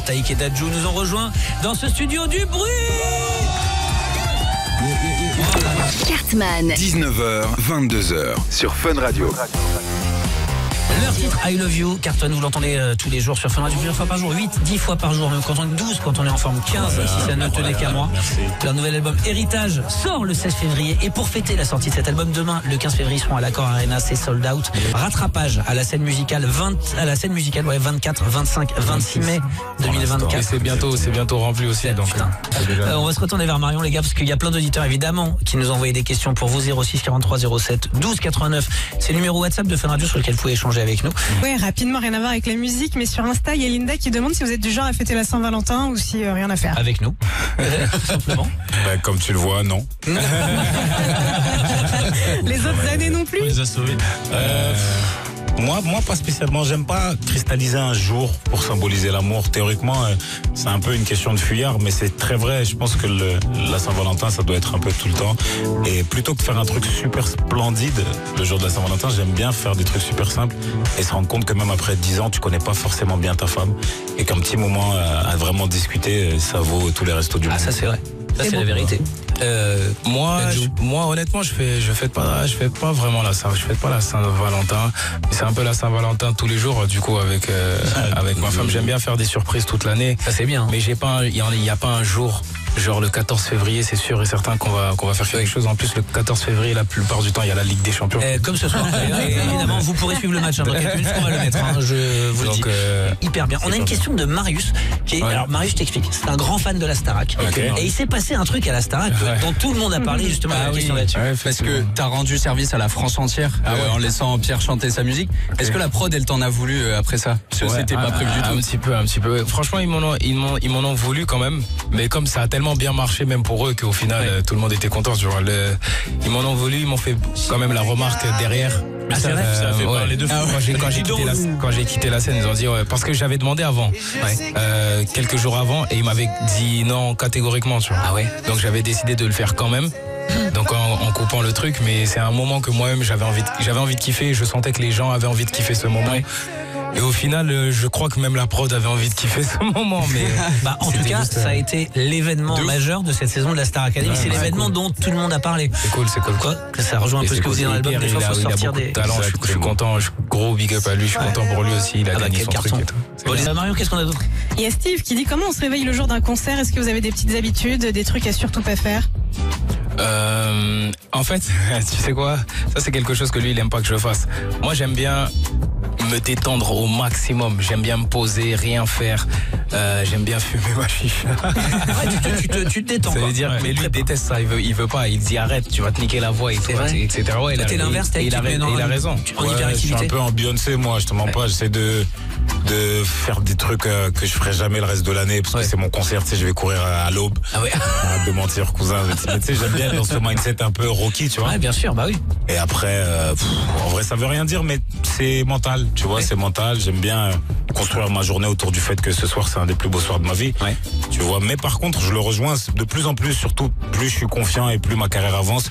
Taïk et Dadju nous ont rejoints dans ce studio du bruit. Cartman. 19h, 22h sur Fun Radio. Leur titre I Love You, Cartman, vous l'entendez tous les jours sur Fun Radio, plusieurs fois par jour, 8, 10 fois par jour, même quand on est 12, quand on est en forme 15, si ça ne tenait qu'à moi. Leur nouvel album Héritage sort le 16 février et pour fêter la sortie de cet album demain, le 15 février, ils seront à l'Accor Arena, c'est sold out. Rattrapage à la scène musicale 24, 25, 26 mai 2024. Et c'est bientôt rempli aussi. Donc, on va se retourner vers Marion les gars parce qu'il y a plein d'auditeurs évidemment qui nous ont envoyé des questions pour vous. 06 43 07 12 89. C'est le numéro WhatsApp de Fun Radio sur lequel vous pouvez échanger avec nous. Ouais, rapidement, rien à voir avec la musique, mais sur Insta, il y a Linda qui demande si vous êtes du genre à fêter la Saint-Valentin ou si rien à faire. Avec nous, tout simplement. Bah, comme tu le vois, non. Les autres années non plus. On les a sauvés. Moi, pas spécialement. J'aime pas cristalliser un jour pour symboliser l'amour. Théoriquement, c'est un peu une question de fuyard, mais c'est très vrai. Je pense que la Saint-Valentin, ça doit être un peu tout le temps. Et plutôt que de faire un truc super splendide le jour de la Saint-Valentin, j'aime bien faire des trucs super simples et se rendre compte que même après 10 ans, tu connais pas forcément bien ta femme et qu'un petit moment à vraiment discuter, ça vaut tous les restos du monde. Ah, ça c'est vrai. Ça c'est la vérité. Moi, honnêtement, je fête pas vraiment la Saint-Valentin. C'est un peu la Saint-Valentin tous les jours. Du coup, avec ma femme, j'aime bien faire des surprises toute l'année. Ça c'est bien. Mais il y a pas un jour. Genre le 14 février, c'est sûr et certain qu'on va faire quelque chose. En plus, le 14 février, la plupart du temps, il y a la Ligue des Champions. Comme ce soir. Évidemment, vous pourrez suivre le match. Dans quelques minutes, on va le mettre. Je vous le dis. Hyper bien. On a une question de Marius. Alors, Marius, je t'explique. C'est un grand fan de la Starac. Okay. Et il s'est passé un truc à la Starac dont tout le monde a parlé justement. La question là-dessus. Parce que t'as rendu service à la France entière en laissant Pierre chanter sa musique. Est-ce que la prod, elle t'en a voulu après ça? Parce que c'était pas prévu du tout. Un petit peu. Franchement, ils m'en ont voulu quand même. Mais comme ça a tellement bien marché même pour eux qu'au final tout le monde était content. Tu vois. Ils m'en ont voulu, ils m'ont fait quand même la remarque derrière. Mais ça a fait parler de fou. Quand j'ai quitté la scène, ils ont dit parce que j'avais demandé avant, quelques jours avant, et ils m'avaient dit non catégoriquement. Tu vois. Ah ouais. Donc j'avais décidé de le faire quand même. Donc en coupant le truc, mais c'est un moment que moi-même j'avais envie de kiffer. Et je sentais que les gens avaient envie de kiffer ce moment. Et au final, je crois que même la prod avait envie de kiffer ce moment. Mais en tout cas, ça a été l'événement majeur de cette saison de la Star Academy. C'est l'événement dont tout le monde a parlé. C'est cool. Quoi que ça rejoint un peu ce que vous dites dans l'album. Des fois, faut sortir des talents. Je suis content. Gros big up à lui. Je suis content pour lui aussi. Il a gagné son truc et tout. Bon, Marion, qu'est-ce qu'on a d'autre? Il y a Steve qui dit comment on se réveille le jour d'un concert. Est-ce que vous avez des petites habitudes, des trucs à surtout pas faire? En fait, tu sais quoi? Ça, c'est quelque chose que lui, il aime pas que je fasse. Moi, j'aime bien me détendre au maximum. J'aime bien me poser, rien faire. J'aime bien fumer ma chicha. Tu te détends. Ça veut dire, mais lui, il déteste ça. Il veut pas. Il dit arrête, tu vas te niquer la voix, etc. Ouais, t'es l'inverse, il a raison. Je suis un peu en Beyoncé, moi. Je te mens pas. J'essaie de faire des trucs que je ferai jamais le reste de l'année parce que c'est mon concert. Tu sais, je vais courir à l'aube. Ah ouais. Arrête de mentir, cousin. Mais tu sais, j'aime bien être dans ce mindset un peu rocky, tu vois. Ouais, bien sûr, bah oui. Et après, en vrai, ça veut rien dire, mais c'est mental, tu vois, c'est mental. J'aime bien construire ma journée autour du fait que ce soir, c'est un des plus beaux soirs de ma vie. Ouais. Tu vois, mais par contre, je le rejoins de plus en plus, surtout plus je suis confiant et plus ma carrière avance,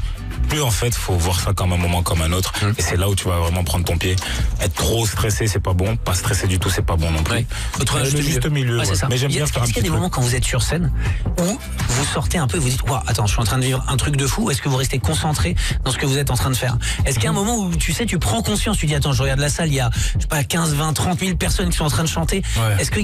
plus en fait, faut voir ça comme un moment comme un autre. Et c'est là où tu vas vraiment prendre ton pied. Être trop stressé, c'est pas bon. Pas stressé du tout, c'est pas bon non plus. Le juste milieu. Ouais, c'est ça. Mais j'aime bien faire un petit truc. Est-ce qu'il y a des moments quand vous êtes sur scène où vous sortez un peu et vous dites, waouh, attends, je suis en train de vivre un truc de fou. Est-ce que vous restez concentré dans ce que vous êtes en train de faire? Est-ce qu'il y a un moment où tu prends conscience, tu dis, attends, je regarde la salle, il y a, je sais pas, 15, 20, 30 000 personnes qui sont en train de chanter. Est-ce que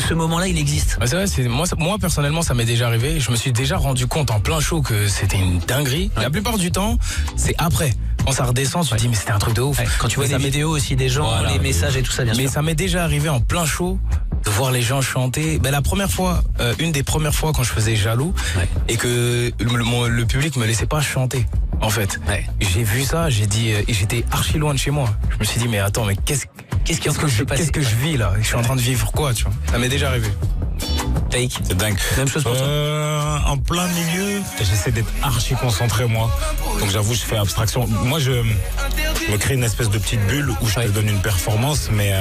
ce moment-là, il existe? C'est vrai, moi personnellement, ça m'est déjà arrivé. Je me suis déjà rendu compte en plein show que c'était une dinguerie. La plupart du temps, c'est après. Quand ça redescend, tu te dis, mais c'était un truc de ouf. Quand tu vois des vidéos aussi des gens, les messages et tout ça, bien sûr. Mais ça m'est déjà arrivé en plein show de voir les gens chanter. La première fois, une des premières fois quand je faisais Jaloux, et que le public me laissait pas chanter. En fait, j'ai vu ça, j'ai dit, et j'étais archi loin de chez moi. Je me suis dit, mais attends, mais qu'est-ce que je vis là? Je suis en train de vivre quoi, tu vois? Ça m'est déjà arrivé. Taïk. C'est dingue. Même chose pour toi. En plein milieu, j'essaie d'être archi concentré moi. Donc j'avoue, je fais abstraction. Moi, je me crée une espèce de petite bulle où je te donne une performance, mais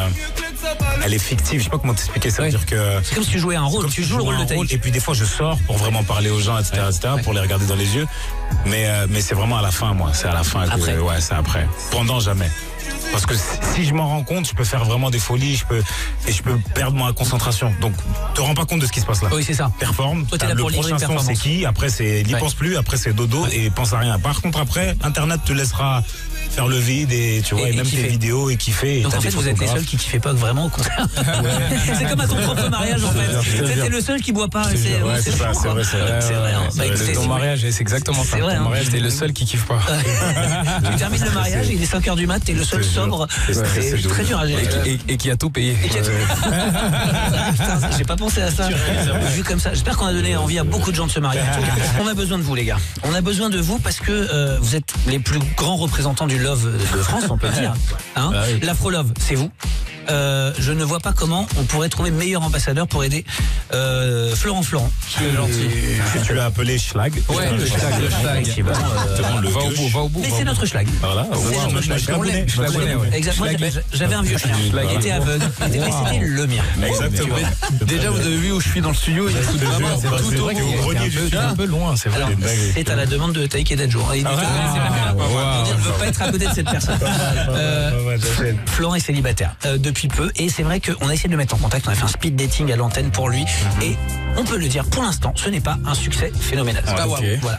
elle est fictive. Je sais pas comment t'expliquer. Ça veut dire que c'est comme si tu jouais un rôle. Tu joues le rôle de Taïk. Et puis des fois, je sors pour vraiment parler aux gens, etc., pour les regarder dans les yeux. Mais c'est vraiment à la fin, moi. C'est à la fin. Après. C'est après. Pendant, jamais. Parce que si je m'en rends compte, je peux faire vraiment des folies, je peux perdre ma concentration. Donc, te rends pas compte de ce qui se passe là. Oui, c'est ça. Performe. Toi, t'es là Le pour livrer prochain une son, c'est performance. qui? Après, c'est n'y pense plus. Après, c'est dodo et pense à rien. Par contre, après, Internet te laissera faire le vide et tu vois, et même kiffer. tes vidéos et kiffer. Donc en fait, vous êtes les seuls qui kiffez pas vraiment au concert. C'est comme à ton propre mariage en fait. T'es le seul qui boit pas. C'est ça, c'est vrai, c'est vrai. C'est vrai. Hein. Bah, écoutez, Ton mariage, c'est exactement ça. C'est vrai, Ton hein. mariage, t'es le seul qui kiffe pas. Tu termines le mariage, il est 5h du mat, t'es le seul sobre. C'est très dur à gérer. Et qui a tout payé. Et qui a tout- Putain, j'ai pas pensé à ça. Vu comme ça, j'espère qu'on a donné envie à beaucoup de gens de se marier. En tout cas, on a besoin de vous, les gars. On a besoin de vous parce que vous êtes les plus grands représentants du love de France, on peut le dire. Hein, l'Afro-Love, c'est vous. Je ne vois pas comment on pourrait trouver meilleur ambassadeur pour aider Florent. Qui est gentil. Tu l'as appelé Schlag. Ouais, le schlag. Effectivement, Va au bout. mais c'est notre schlag. Voilà. C'est notre schlag. Je la connais, ouais. Exactement. J'avais un vieux chien. Il était aveugle. C'était le mien. Exactement. Déjà, vous avez vu où je suis dans le studio. C'est vrai qu'il est au grenier du un peu loin, c'est vrai. Alors, c'est à la demande de Taïk et Dadjour. Il dit, on ne veut pas être à côté de cette personne. Florent est célibataire depuis peu et c'est vrai qu'on a essayé de le mettre en contact. On a fait un speed dating à l'antenne pour lui et on peut le dire, pour l'instant, ce n'est pas un succès phénoménal. Voilà.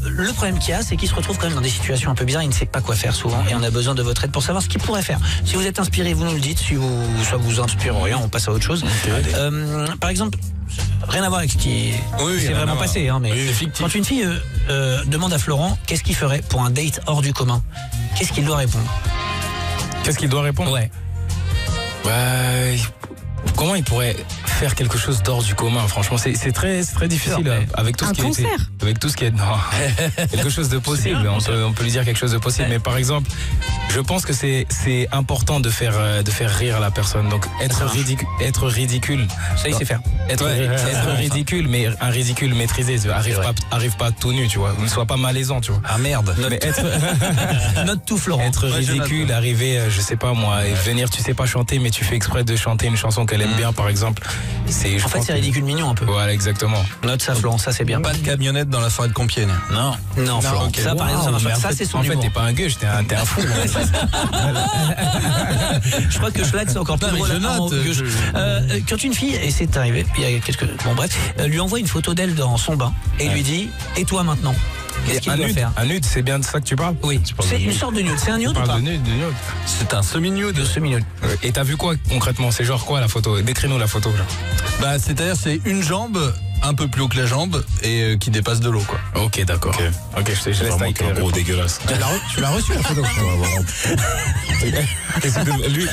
Le problème qu'il y a, c'est qu'il se retrouve quand même dans des situations un peu bizarres. Il ne sait pas quoi faire souvent et on a besoin de votre aide pour savoir ce qu'il pourrait faire. Si vous êtes inspiré, vous nous le dites. Si soit vous inspire rien, on passe à autre chose. Par exemple, rien à voir avec ce qui s'est vraiment passé, hein, mais quand une fille demande à Florent qu'est-ce qu'il ferait pour un date hors du commun, qu'est-ce qu'il doit répondre? Qu'est-ce qu'il doit répondre? Ouais. Comment il pourrait faire quelque chose d'hors du commun? Franchement, c'est très difficile avec tout ce qui concert. avec tout ce qui est non quelque chose de possible. On peut lui dire quelque chose de possible. Mais par exemple, je pense que c'est important de faire rire la personne. Donc être ridicule. Ça il sait faire. Être ridicule, mais un ridicule maîtrisé. Arrive pas tout nu, tu vois. Ne sois pas malaisant, tu vois. Ah merde. Mais Note tout Florent. être ridicule, arriver, je sais pas moi, et venir, tu sais pas chanter, mais tu fais exprès de chanter une chanson qu'elle aime bien, par exemple. En fait, c'est ridicule mignon un peu. Voilà, exactement. Note ça, Florent, ça c'est bien. Pas de camionnette dans la forêt de Compiègne. Non, Florent. ok. Ça, par exemple, ça marche pas. Ça, c'est son En fait, humour. t'es pas un gueux, t'es un fou. Je crois que Schlag, c'est encore plus drôle. Quand une fille, et c'est arrivé, il y a quelques... Bon bref, lui envoie une photo d'elle dans son bain et lui dit « Et toi maintenant ?» Qu'est-ce qu'il doit faire? Un nude, c'est bien de ça que tu parles? Oui, c'est une sorte de nude. C'est un nude ou pas? De nude. C'est un semi-nude. De semi-nude. Et t'as vu quoi concrètement? C'est genre quoi la photo? Décris-nous la photo là. Bah, c'est-à-dire, c'est une jambe un peu plus haut que la jambe et qui dépasse de l'eau, quoi. Ok, d'accord. Ok, je laisse Vraiment Taïk un gros dégueulasse. Tu l'as reçu la photo? Lui,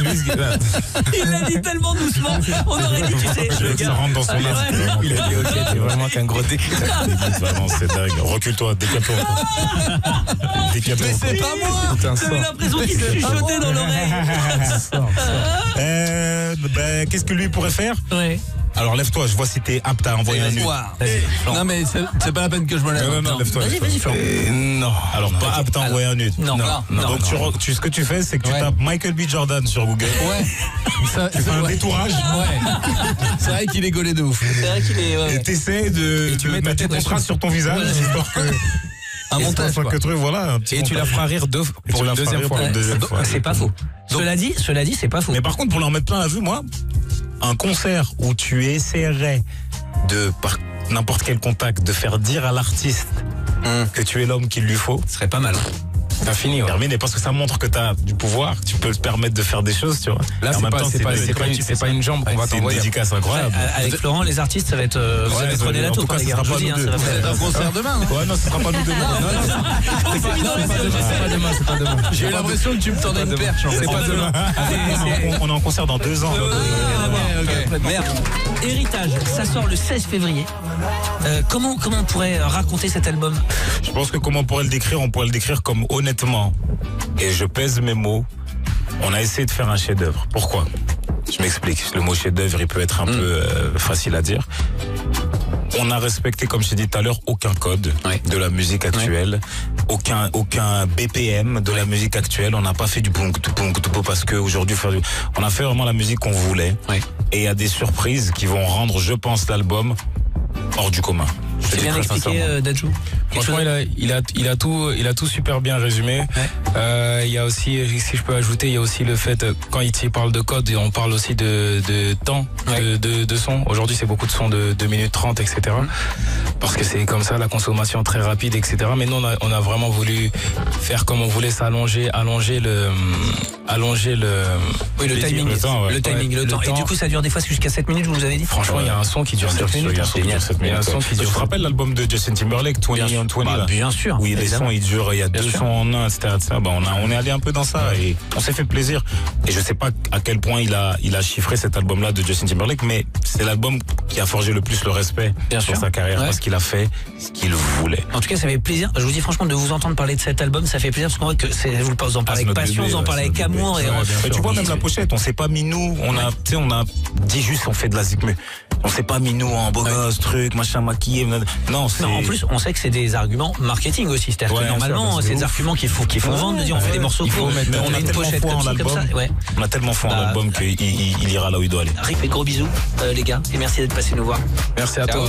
Il l'a dit tellement doucement. On aurait dit, tu sais, le ça gars. rentre dans son lit. Il a dit ok, t'es vraiment qu'un gros dégueulasse. Vraiment, c'est dingue. Recule-toi, décale-toi. Décale-toi. Mais c'est pas moi. J'avais l'impression qu'il se chuchotait dans l'oreille. Qu'est-ce que lui pourrait faire? Ouais. Alors lève-toi, je vois si t'es apte à envoyer un nude. Non, mais c'est pas la peine que je me lève. Non, lève-toi. Vas-y, Florent. Non. Alors pas apte à envoyer un nude. Non. Donc ce que tu fais, c'est que tu tapes Michael B. Jordan sur Google. Ouais. Tu fais un détourage. Ouais. C'est vrai qu'il est gaulé de ouf. C'est vrai qu'il est. Et t'essaies de mettre tes contrastes sur ton visage. Histoire que... Un montage, quoi. Voilà, un petit Et tu la montage. feras rire pour une deuxième fois. C'est pas faux. Cela dit, c'est pas faux. Mais par contre, pour leur mettre plein la vue, moi, un concert où tu essaierais de, par n'importe quel contact, de faire dire à l'artiste que tu es l'homme qu'il lui faut, Ce serait pas mal. T'as fini, ouais. terminé, parce que ça montre que tu as du pouvoir, tu peux te permettre de faire des choses, tu vois. Là, Et en même temps, c'est pas une jambe qu'on va c'est une t'envoyer. dédicace incroyable. Avec Florent, les artistes, ça va être. Vous allez prenez la en tout taupe, cas, les ce gars. sera Je pas vous dis, nous ça deux. va faire. C'est un concert demain. Ouais, non, ce sera pas nous deux. C'est pas demain. J'ai eu l'impression que tu me tendais une perche. C'est pas demain. On est en concert dans 2 ans. Merde. Héritage, ça sort le 16 février. Comment on pourrait raconter cet album? Je pense que comment on pourrait le décrire comme honnêtement, et je pèse mes mots, on a essayé de faire un chef-d'œuvre. Pourquoi? Je m'explique. Le mot chef-d'œuvre, il peut être un peu facile à dire. On a respecté, comme je t'ai dit tout à l'heure, aucun code de la musique actuelle, aucun BPM de la musique actuelle. On n'a pas fait du boum parce que aujourd'hui on a fait vraiment la musique qu'on voulait. Et il y a des surprises qui vont rendre, je pense, l'album hors du commun. C'est bien expliqué, Dadju. Franchement, il a tout super bien résumé. Ouais. Il y a aussi, si je peux ajouter, il y a aussi le fait, quand il parle de code, on parle aussi de temps, de son. Aujourd'hui, c'est beaucoup de sons de 2 minutes 30, etc. Parce que c'est comme ça, la consommation très rapide, etc. Mais nous, on a vraiment voulu faire comme on voulait, allonger le timing. Le temps. Et du coup, ça dure des fois jusqu'à 7 minutes, vous nous avez dit? Franchement, il y a un son qui dure 7 minutes. Tu te rappelles l'album de Justin Timberlake, 20 on 20 bien sûr. Oui, les sons, ils durent, il y a 2 sons en un, etc. On est allé un peu dans ça et on s'est fait plaisir. Et je sais pas à quel point il a chiffré cet album-là de Justin Timberlake, mais c'est l'album qui a forgé le plus le respect sur sa carrière parce qu'il a fait ce qu'il voulait. En tout cas, ça fait plaisir. Je vous dis franchement de vous entendre parler de cet album, ça fait plaisir parce qu'en fait vous en parlez avec passion, vous en parlez avec amour. Et tu vois même la pochette, on s'est pas mis nous, on a dit juste on fait de la zik, mais on s'est pas mis nous en beau gosse, truc, machin maquillé. Non, en plus, on sait que c'est des arguments marketing aussi. C'est-à-dire que normalement, c'est des arguments qu'il faut vendre, de dire on fait des morceaux courts, mais on a une pochette comme ça. On a tellement foi en l'album qu'il ira là où il doit aller. Rip et gros bisous, les gars, et merci d'être passés nous voir. Merci à toi.